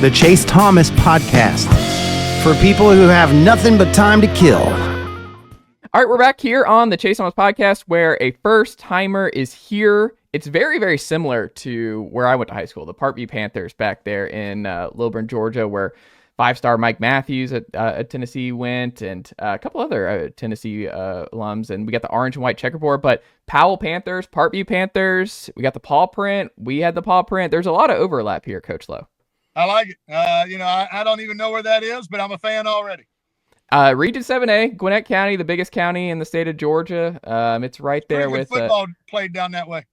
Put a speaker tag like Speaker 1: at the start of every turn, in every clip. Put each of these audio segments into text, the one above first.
Speaker 1: the Chase Thomas Podcast, for people who have nothing but time to kill.
Speaker 2: All right, we're back here on the Chase Thomas Podcast, where a first-timer is here. It's very, very similar to where I went to high school, the Parkview Panthers back there in Lilburn, Georgia, where five-star Mike Matthews at Tennessee went, and a couple other Tennessee alums, and we got the orange and white checkerboard. But Powell Panthers, Parkview Panthers, we got the paw print. We had the paw print. There's a lot of overlap here, Coach Lowe.
Speaker 3: I like it. I don't even know where that is, but I'm a fan already.
Speaker 2: Region 7A, Gwinnett County, the biggest county in the state of Georgia. It's right there with
Speaker 3: football played down that way.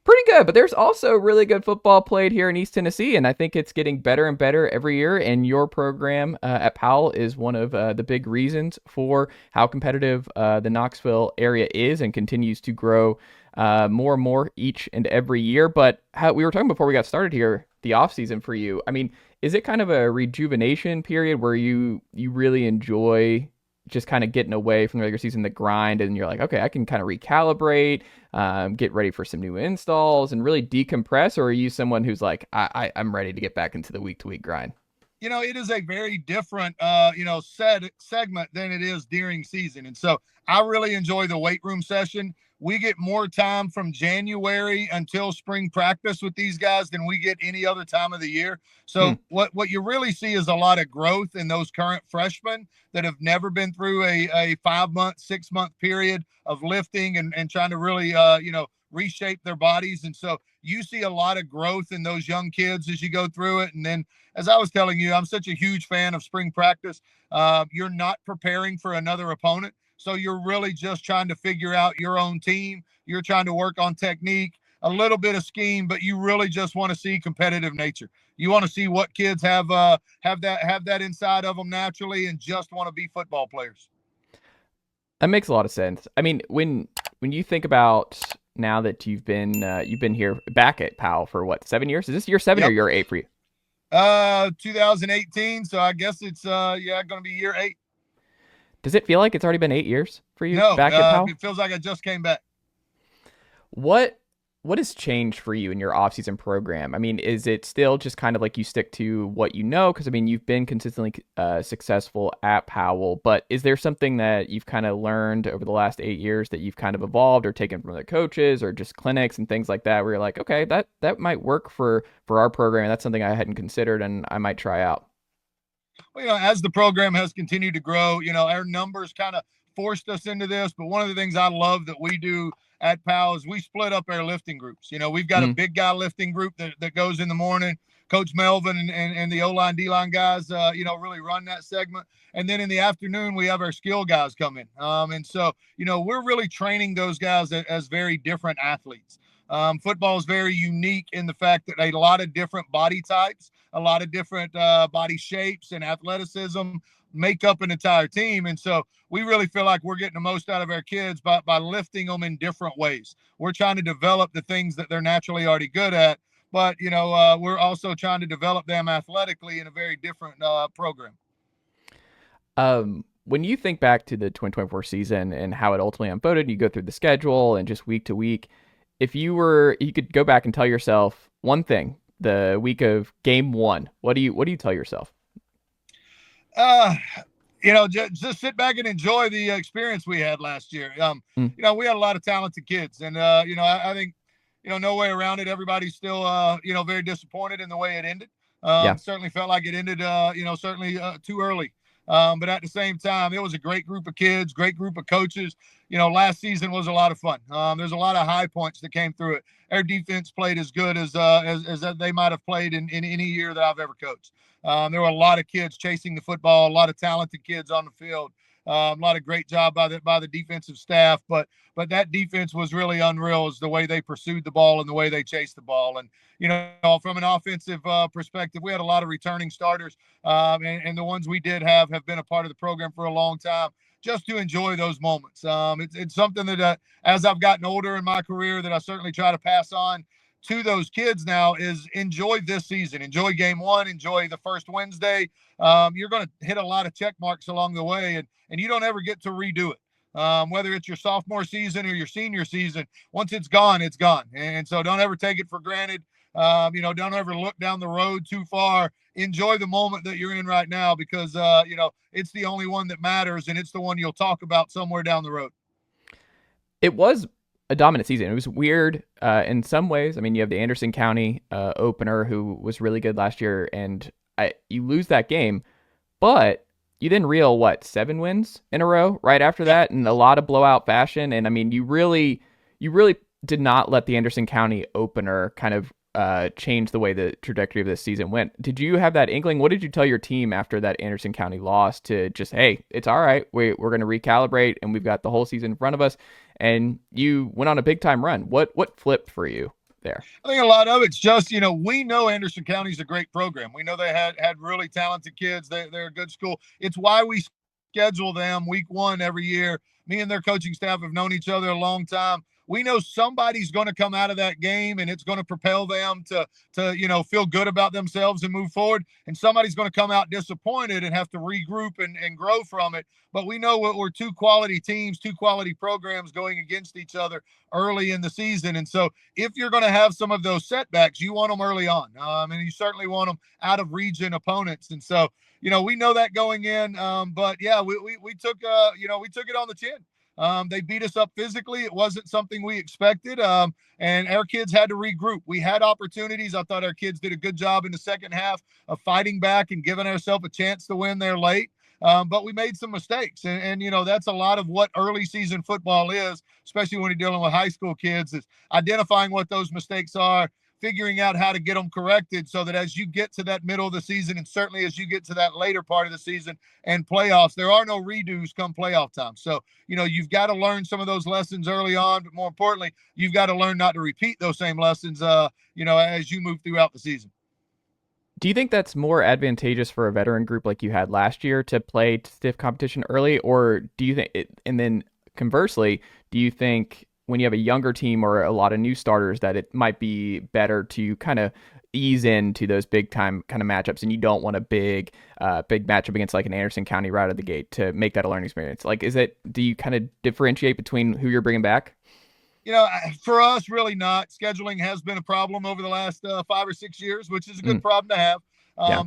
Speaker 2: Pretty good, but there's also really good football played here in East Tennessee, and I think it's getting better and better every year, and your program at Powell is one of the big reasons for how competitive the Knoxville area is and continues to grow more and more each and every year. But we were talking before we got started here, the offseason for you. I mean, is it kind of a rejuvenation period where you really enjoy just kind of getting away from the regular season, the grind, and you're like, okay, I can kind of recalibrate, get ready for some new installs and really decompress? Or are you someone who's like, I'm ready to get back into the week-to-week grind?
Speaker 3: It is a very different, segment than it is during season. And so I really enjoy the weight room session. We get more time from January until spring practice with these guys than we get any other time of the year. So what you really see is a lot of growth in those current freshmen that have never been through a 5-month, 6-month period of lifting and trying to really, reshape their bodies. And so you see a lot of growth in those young kids as you go through it. And then, as I was telling you, I'm such a huge fan of spring practice. You're not preparing for another opponent. So you're really just trying to figure out your own team. You're trying to work on technique, a little bit of scheme, but you really just want to see competitive nature. You want to see what kids have that inside of them naturally and just want to be football players.
Speaker 2: That makes a lot of sense. I mean, when you think about now that you've been here back at Powell for what, 7 years? Is this year 7 or year 8 for you?
Speaker 3: 2018. So I guess it's going to be year 8.
Speaker 2: Does it feel like it's already been 8 years for you
Speaker 3: back
Speaker 2: at Powell?
Speaker 3: It feels like I just came back.
Speaker 2: What has changed for you in your offseason program? I mean, is it still just kind of like you stick to what you know? Because, I mean, you've been consistently successful at Powell, but is there something that you've kind of learned over the last 8 years that you've kind of evolved or taken from other coaches or just clinics and things like that where you're like, okay, that might work for our program. That's something I hadn't considered and I might try out?
Speaker 3: Well, as the program has continued to grow, our numbers kind of forced us into this. But one of the things I love that we do at Powell is we split up our lifting groups. We've got a big guy lifting group that goes in the morning. Coach Melvin and the O-line, D-line guys, really run that segment. And then in the afternoon, we have our skill guys come in. And so, we're really training those guys as very different athletes. Football is very unique in the fact that a lot of different body types, a lot of different body shapes and athleticism make up an entire team. And so we really feel like we're getting the most out of our kids by lifting them in different ways. We're trying to develop the things that they're naturally already good at, but, we're also trying to develop them athletically in a very different program.
Speaker 2: When you think back to the 2024 season and how it ultimately unfolded, you go through the schedule and just week to week, if you could go back and tell yourself one thing, the week of game 1, what do you tell yourself?
Speaker 3: Just sit back and enjoy the experience we had last year. We had a lot of talented kids, and I think no way around it. Everybody's still very disappointed in the way it ended. Certainly felt like it ended too early. But at the same time, it was a great group of kids, great group of coaches. Last season was a lot of fun. There's a lot of high points that came through it. Our defense played as good as they might have played in any year that I've ever coached. There were a lot of kids chasing the football, a lot of talented kids on the field. A lot of great job by the defensive staff, but that defense was really unreal as the way they pursued the ball and the way they chased the ball. And from an offensive perspective, we had a lot of returning starters, and the ones we did have been a part of the program for a long time. Just to enjoy those moments. It's something that as I've gotten older in my career that I certainly try to pass on to those kids now is enjoy this season, enjoy game 1, enjoy the first Wednesday. You're going to hit a lot of check marks along the way, and you don't ever get to redo it. Whether it's your sophomore season or your senior season, once it's gone, it's gone. And so don't ever take it for granted. Don't ever look down the road too far. enjoy the moment that you're in right now because, it's the only one that matters, and it's the one you'll talk about somewhere down the road.
Speaker 2: It was a dominant season. It was weird in some ways. I mean, you have the Anderson County opener who was really good last year, and you lose that game, but you then reel 7 wins in a row right after that, in a lot of blowout fashion. And I mean, you really did not let the Anderson County opener kind of change the way the trajectory of this season went. Did you have that inkling? What did you tell your team after that Anderson County loss to just, hey, it's all right, we're going to recalibrate, and we've got the whole season in front of us? And you went on a big time run. What flipped for you there?
Speaker 3: I think a lot of it's just, we know Anderson County is a great program. We know they had really talented kids. They're a good school. It's why we schedule them week 1 every year. Me and their coaching staff have known each other a long time. We know somebody's going to come out of that game, and it's going to propel them to feel good about themselves and move forward. And somebody's going to come out disappointed and have to regroup and grow from it. But we know we're 2 quality teams, 2 quality programs going against each other early in the season. And so if you're going to have some of those setbacks, you want them early on. And you certainly want them out of region opponents. And so, we know that going in. But yeah, we took it on the chin. They beat us up physically. It wasn't something we expected. And our kids had to regroup. We had opportunities. I thought our kids did a good job in the second half of fighting back and giving ourselves a chance to win there late. But we made some mistakes. And that's a lot of what early season football is, especially when you're dealing with high school kids, is identifying what those mistakes are, figuring out how to get them corrected so that as you get to that middle of the season, and certainly as you get to that later part of the season and playoffs, there are no redos come playoff time. So, you've got to learn some of those lessons early on, but more importantly, you've got to learn not to repeat those same lessons, as you move throughout the season.
Speaker 2: Do you think that's more advantageous for a veteran group like you had last year to play stiff competition early, or do you think and then conversely, do you think when you have a younger team or a lot of new starters that it might be better to kind of ease into those big time kind of matchups, and you don't want a big matchup against like an Anderson County right out of the gate to make that a learning experience? Like, do you kind of differentiate between who you're bringing back?
Speaker 3: For us, really not. Scheduling has been a problem over the last 5 or 6 years, which is a good problem to have.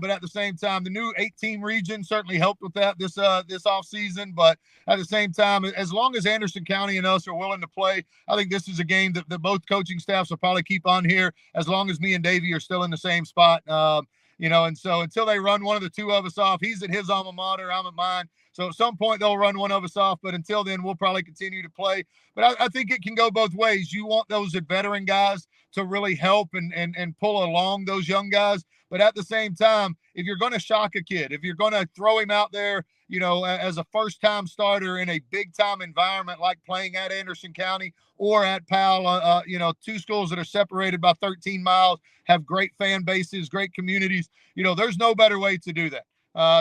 Speaker 3: But at the same time, the new 8-team region certainly helped with that this off season. But at the same time, as long as Anderson County and us are willing to play, I think this is a game that both coaching staffs will probably keep on here as long as me and Davey are still in the same spot. And so until they run one of the 2 of us off, he's at his alma mater, I'm at mine. So at some point they'll run one of us off, but until then we'll probably continue to play. But I think it can go both ways. You want those veteran guys to really help and pull along those young guys. But at the same time, if you're going to shock a kid, if you're going to throw him out there, as a first-time starter in a big-time environment like playing at Anderson County or at Powell, 2 schools that are separated by 13 miles, have great fan bases, great communities, there's no better way to do that.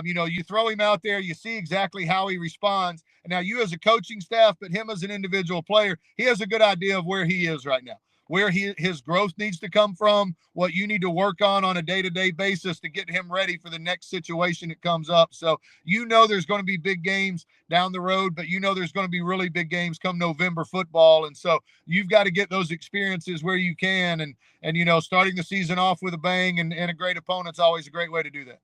Speaker 3: You throw him out there, you see exactly how he responds. And now you as a coaching staff, but him as an individual player, he has a good idea of where he is right now, where his growth needs to come from, what you need to work on a day-to-day basis to get him ready for the next situation that comes up. So, there's going to be big games down the road, but there's going to be really big games come November football. And so you've got to get those experiences where you can. And starting the season off with a bang and a great opponent's always a great way to do that.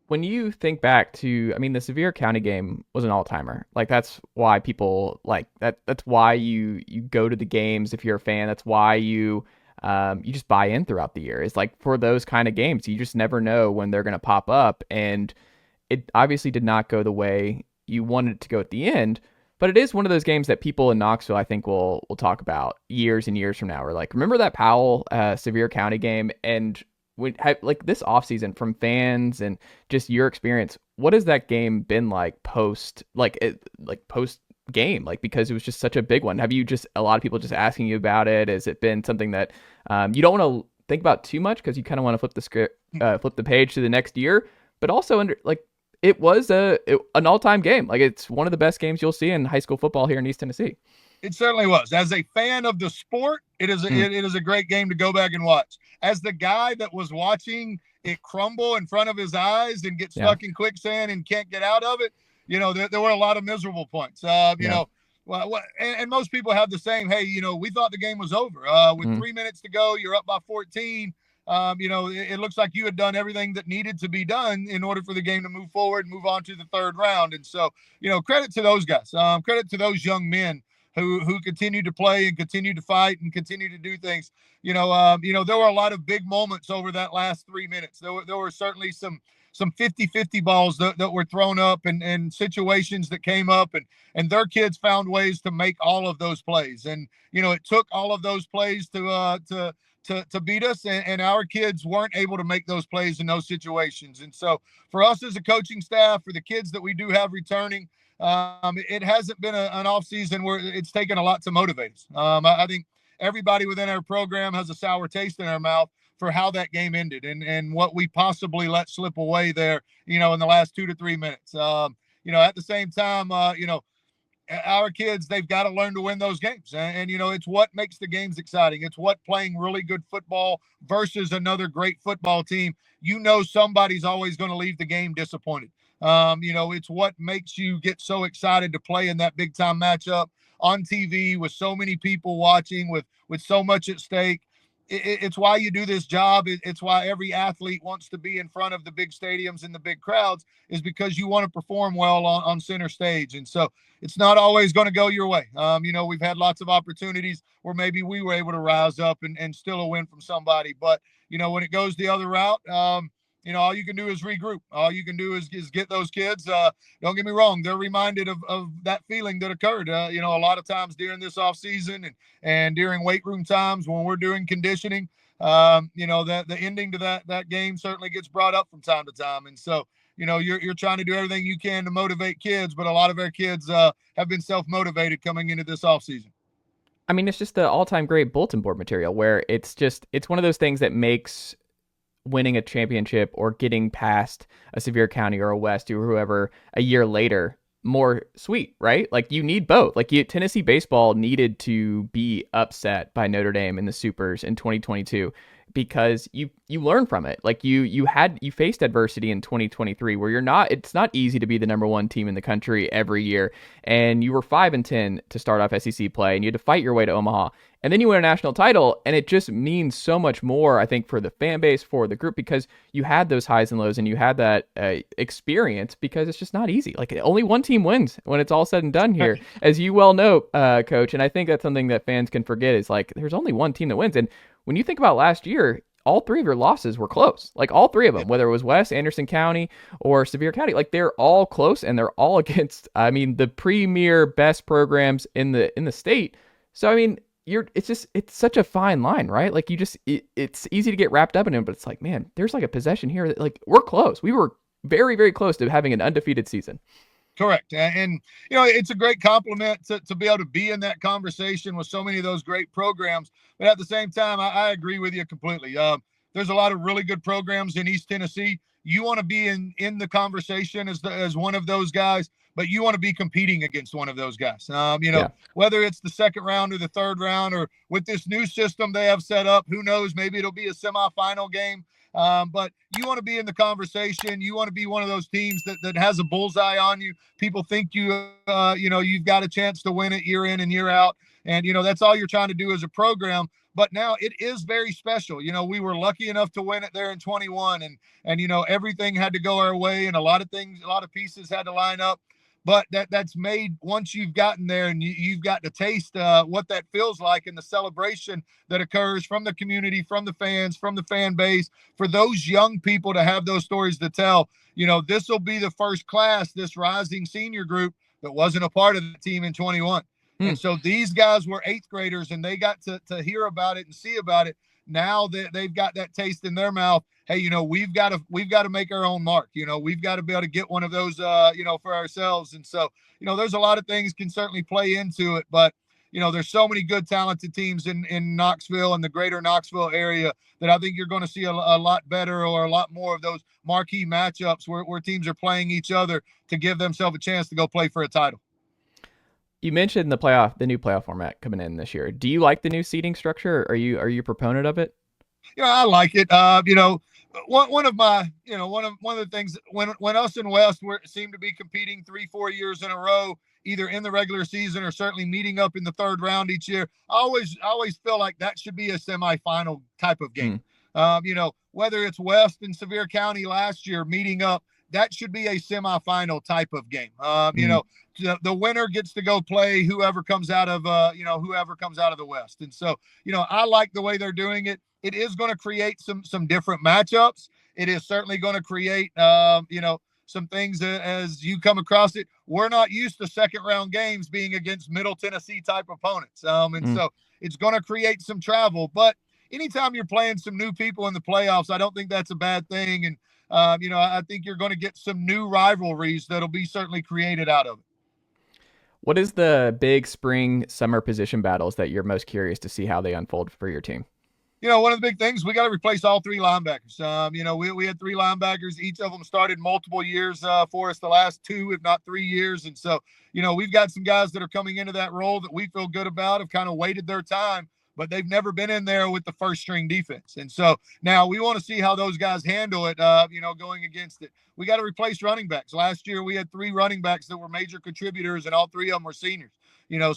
Speaker 2: When you think back to, the Sevier County game was an all-timer. Like, that's why people like that. That's why you go to the games if you're a fan. That's why you just buy in throughout the year. It's like for those kind of games, you just never know when they're going to pop up. And it obviously did not go the way you wanted it to go at the end. But it is one of those games that people in Knoxville, I think, will talk about years and years from now. We're like, remember that Powell Sevier County game? And like this offseason, from fans and just your experience, what has that game been like post game? Like, because it was just such a big one. Have you just a lot of people just asking you about it? Has it been something that you don't want to think about too much because you kind of want to flip the page to the next year? But also it was an all-time game. Like, it's one of the best games you'll see in high school football here in East Tennessee.
Speaker 3: It certainly was. As a fan of the sport, it is a great game to go back and watch. As the guy that was watching it crumble in front of his eyes and get stuck in quicksand and can't get out of it, there were a lot of miserable points. And most people have the same, hey, we thought the game was over. With 3 minutes to go, you're up by 14. it looks like you had done everything that needed to be done in order for the game to move forward and move on to the third round. And so, credit to those guys, credit to those young men who continue to play and continue to fight and continue to do things. There were a lot of big moments over that last 3 minutes. There were certainly some 50-50 balls that were thrown up and situations that came up, and their kids found ways to make all of those plays. And, it took all of those plays to beat us, and our kids weren't able to make those plays in those situations. And so for us as a coaching staff, for the kids that we do have returning, it hasn't been an off season where it's taken a lot to motivate us. I think everybody within our program has a sour taste in our mouth for how that game ended and what we possibly let slip away there, in the last 2 to 3 minutes. At the same time, our kids, they've got to learn to win those games. And it's what makes the games exciting. It's what playing really good football versus another great football team. Somebody's always going to leave the game disappointed. It's what makes you get so excited to play in that big time matchup on TV with so many people watching, with so much at stake. It's why you do this job. It's why every athlete wants to be in front of the big stadiums and the big crowds, is because you want to perform well on center stage. And so it's not always going to go your way. We've had lots of opportunities where maybe we were able to rise up and steal a win from somebody. But, when it goes the other route, all you can do is regroup. All you can do is get those kids. Don't get me wrong. They're reminded of that feeling that occurred, a lot of times during this off season and during weight room times when we're doing conditioning. That the ending to that game certainly gets brought up from time to time. And so, you're trying to do everything you can to motivate kids, but a lot of our kids have been self-motivated coming into this off season.
Speaker 2: I mean, it's just the all-time great bulletin board material where it's one of those things that makes winning a championship or getting past a Sevier County or a West or whoever a year later more sweet, right? Like, you need both. Like, Tennessee baseball needed to be upset by Notre Dame in the Supers in 2022 because you learn from it. Like, you faced adversity in 2023 where it's not easy to be the number one team in the country every year, and you were 5-10 to start off SEC play, and you had to fight your way to Omaha. And then you win a national title, and it just means so much more, I think, for the fan base, for the group, because you had those highs and lows, and you had that experience, because it's just not easy. Like, only one team wins when it's all said and done here, as you well know, Coach. And I think that's something that fans can forget, is like, there's only one team that wins. And when you think about last year, all three of your losses were close. Like, all three of them, whether it was West, Anderson County, or Sevier County, like, they're all close, and they're all against, the premier best programs in the state. So, it's such a fine line, right? Like, it's easy to get wrapped up in it, but it's like, man, there's like a possession here that, like, we're close. We were very, very close to having an undefeated season.
Speaker 3: Correct. And, it's a great compliment to be able to be in that conversation with so many of those great programs. But at the same time, I agree with you completely. There's a lot of really good programs in East Tennessee. You want to be in the conversation as one of those guys, but you want to be competing against one of those guys. Whether it's the second round or the third round, or with this new system they have set up, who knows, maybe it'll be a semifinal game. But you want to be in the conversation. You want to be one of those teams that has a bullseye on you. People think you've got a chance to win it year in and year out. And, that's all you're trying to do as a program. But now it is very special. We were lucky enough to win it there in 21, and everything had to go our way, and a lot of pieces had to line up. But that's made, once you've gotten there and you've got to taste what that feels like, and the celebration that occurs from the community, from the fans, from the fan base, for those young people to have those stories to tell. This will be the first class, this rising senior group, that wasn't a part of the team in 21. And so these guys were 8th graders, and they got to hear about it and see about it. Now that they've got that taste in their mouth, hey, we've got to make our own mark. We've got to be able to get one of those, for ourselves. And so, there's a lot of things can certainly play into it, but, there's so many good, talented teams in Knoxville and the greater Knoxville area that I think you're going to see a lot better, or a lot more of those marquee matchups where teams are playing each other to give themselves a chance to go play for a title.
Speaker 2: You mentioned the new playoff format coming in this year. Do you like the new seating structure? Are you a proponent of it?
Speaker 3: I like it. One of the things when us and West seem to be competing 3-4 years in a row, either in the regular season or certainly meeting up in the third round each year, I always feel like that should be a semifinal type of game. Whether it's West and Sevier County last year meeting up, that should be a semifinal type of game. The winner gets to go play whoever comes out of the West. And so, I like the way they're doing it. It is going to create some different matchups. It is certainly going to create, some things as you come across it. We're not used to second round games being against Middle Tennessee type opponents. So it's going to create some travel, but anytime you're playing some new people in the playoffs, I don't think that's a bad thing. And, I think you're going to get some new rivalries that'll be certainly created out of it.
Speaker 2: What is the big spring summer position battles that you're most curious to see how they unfold for your team?
Speaker 3: One of the big things, we got to replace all three linebackers. We had three linebackers. Each of them started multiple years for us, the last 2, if not 3 years. And so, we've got some guys that are coming into that role that we feel good about, have kind of waited their time, but they've never been in there with the first string defense. And so now we want to see how those guys handle it, going against it. We got to replace running backs. Last year, we had 3 running backs that were major contributors, and all 3 of them were seniors.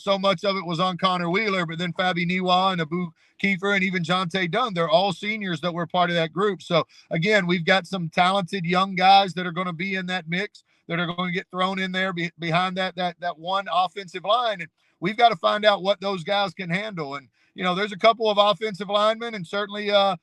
Speaker 3: So much of it was on Connor Wheeler, but then Fabi Niwa and Abu Kiefer and even Jonte Dunn, they're all seniors that were part of that group. So again, we've got some talented young guys that are going to be in that mix, that are going to get thrown in there behind that one offensive line. And we've got to find out what those guys can handle. And, there's a couple of offensive linemen and certainly, a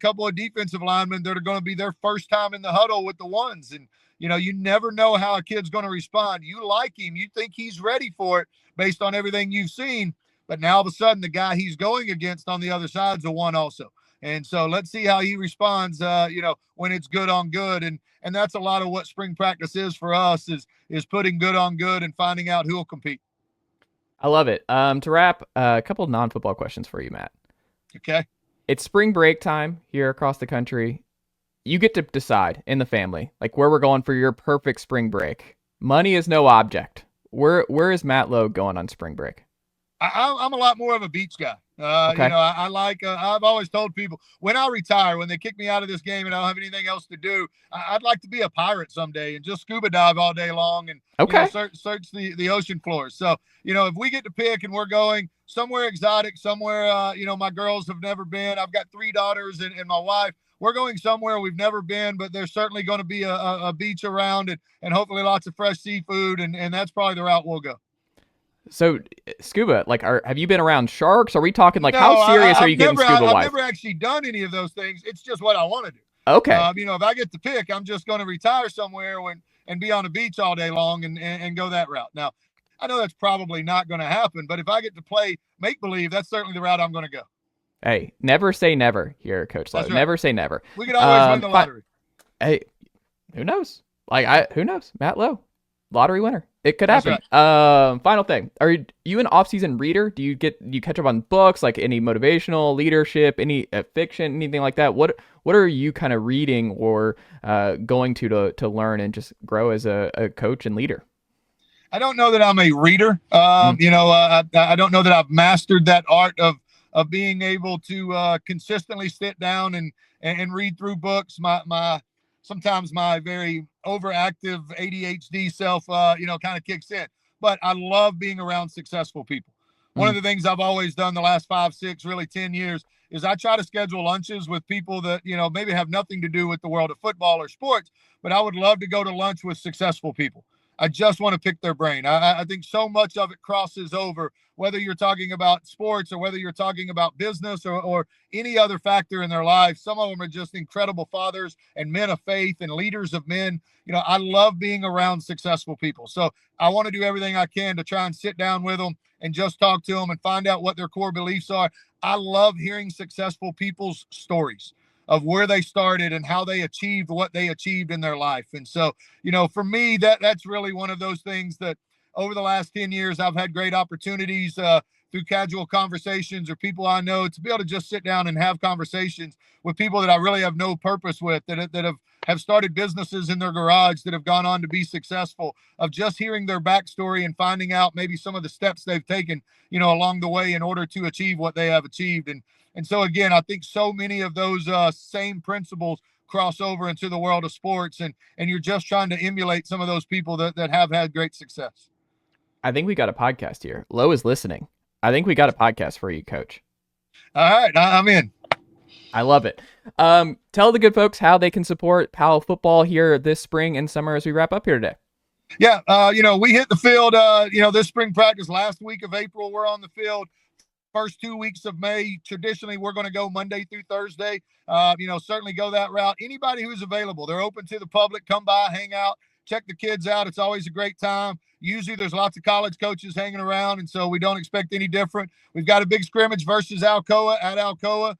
Speaker 3: couple of defensive linemen that are going to be their first time in the huddle with the ones. And, you never know how a kid's going to respond. You like him. You think he's ready for it based on everything you've seen. But now all of a sudden, the guy he's going against on the other side is a one also. And so let's see how he responds, when it's good on good. And that's a lot of what spring practice is for us, is putting good on good and finding out who will compete.
Speaker 2: I love it. To wrap, a couple of non-football questions for you, Matt.
Speaker 3: Okay.
Speaker 2: It's spring break time here across the country. You get to decide in the family, like where we're going for your perfect spring break. Money is no object. Where is Matt Lowe going on spring break?
Speaker 3: I'm a lot more of a beach guy.
Speaker 2: Okay.
Speaker 3: I've always told people when I retire, when they kick me out of this game and I don't have anything else to do, I'd like to be a pirate someday and just scuba dive all day long and search the ocean floors. So, if we get to pick and we're going somewhere exotic, somewhere, my girls have never been, I've got 3 daughters and my wife, we're going somewhere we've never been, but there's certainly going to be a beach around and hopefully lots of fresh seafood. And that's probably the route we'll go.
Speaker 2: So scuba, have you been around sharks? Are we talking how serious are you getting scuba wise?
Speaker 3: I've never actually done any of those things. It's just what I want to do.
Speaker 2: Okay.
Speaker 3: If I get to pick, I'm just going to retire somewhere and be on the beach all day long and go that route. Now, I know that's probably not going to happen, but if I get to play make-believe, that's certainly the route I'm going to go.
Speaker 2: Hey, never say never here, Coach Lowe. Right. Never say never.
Speaker 3: We could always win the lottery.
Speaker 2: Hey, who knows? Who knows? Matt Lowe, lottery winner. It could happen.
Speaker 3: Right.
Speaker 2: Final thing. Are you an off-season reader? Do you catch up on books, like any motivational, leadership, any fiction, anything like that? What are you kind of reading or going to learn and just grow as a coach and leader?
Speaker 3: I don't know that I'm a reader. I don't know that I've mastered that art of being able to consistently sit down and read through books. Sometimes my very overactive ADHD self, kind of kicks in. But I love being around successful people. One of the things I've always done the last 5, 6, really 10 years is I try to schedule lunches with people that, maybe have nothing to do with the world of football or sports, but I would love to go to lunch with successful people. I just want to pick their brain. I think so much of it crosses over, whether you're talking about sports or whether you're talking about business or any other factor in their life. Some of them are just incredible fathers and men of faith and leaders of men. I love being around successful people. So I want to do everything I can to try and sit down with them and just talk to them and find out what their core beliefs are. I love hearing successful people's stories of where they started and how they achieved what they achieved in their life. And so, for me, that's really one of those things that over the last 10 years, I've had great opportunities through casual conversations or people I know to be able to just sit down and have conversations with people that I really have no purpose with, that have started businesses in their garage, that have gone on to be successful, of just hearing their backstory and finding out maybe some of the steps they've taken, along the way in order to achieve what they have achieved. And so, again, I think so many of those same principles cross over into the world of sports, and you're just trying to emulate some of those people that have had great success.
Speaker 2: I think we got a podcast here. Lowe is listening. I think we got a podcast for you, Coach.
Speaker 3: All right, I'm in.
Speaker 2: I love it. Tell the good folks how they can support Powell football here this spring and summer as we wrap up here today.
Speaker 3: Yeah, we hit the field, this spring practice last week of April. We're on the field. First 2 weeks of May, traditionally, we're going to go Monday through Thursday. Certainly go that route. Anybody who's available, they're open to the public. Come by, hang out, check the kids out. It's always a great time. Usually there's lots of college coaches hanging around, and so we don't expect any different. We've got a big scrimmage versus Alcoa at Alcoa,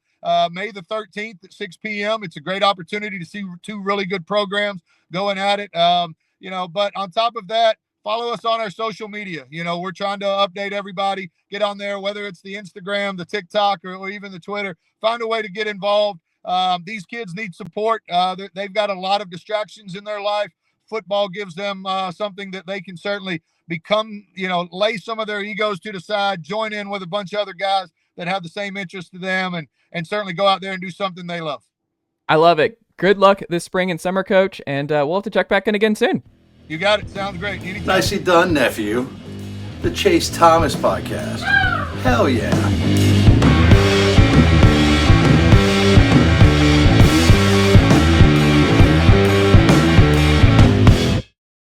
Speaker 3: May the 13th at 6 p.m. It's a great opportunity to see two really good programs going at it. But on top of that, follow us on our social media. We're trying to update everybody, get on there, whether it's the Instagram, the TikTok, or even the Twitter. Find a way to get involved. These kids need support. They've got a lot of distractions in their life. Football gives them something that they can certainly become, lay some of their egos to the side, join in with a bunch of other guys that have the same interest to them, and certainly go out there and do something they love.
Speaker 2: I love it. Good luck this spring and summer, Coach, and we'll have to check back in again soon.
Speaker 3: You got it. Sounds great. Anytime.
Speaker 4: Nicely done, nephew. The Chase Thomas Podcast. Hell yeah.